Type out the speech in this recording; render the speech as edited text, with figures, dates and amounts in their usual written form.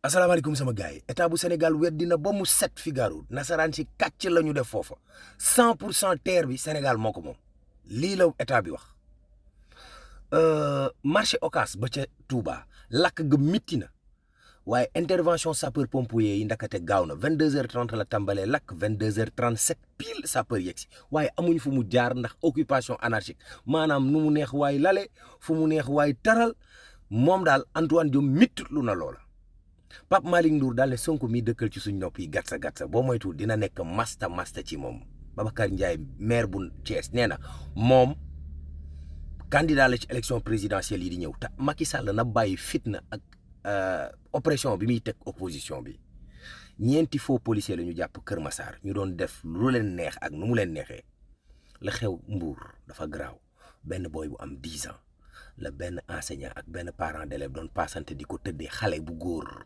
asalaamaaleykum sama gars yi état bu Sénégal weddi na ba mu set Figaro nasaraan si kàcc la ñu def foofa 100% terre bi Sénégal moo ko moom lii la état bi wax marché Ocass ba ca Touba lakk ga mitti na waaye intervention sapeur pompier yi ndakate gaaw na 22h30 la tàmbalee lakk 22h37 pile sapeur yegg si waaye amuñ fu mu jaar ndax occupation anarchique maanaam nu mu neex waay lale fu mu neex waay taral moom daal Antoine Diome mittitlu na loola. Pape Malick Ndour daal ne Sonko mi dëkkal ci suñ nopp yi gatsa boo moytuwul dina nekk masta ci moom Babacar Ndiaye maire bu Thiès nee na moom candidat la ci élection présidentielle yi di ñëw te Macky Sall na bàyyi fitna ak oppression bi muy teg opposition bi ñeenti faux policier la ñu jàpp Kër Massar ñu doon def lu leen neex ak nu mu leen neexee la xew Mbour dafa garaaw benn boy bu am 10 ans la benn enseignant ak benn parent d'élève doon passante di ko tëddee xale bu góor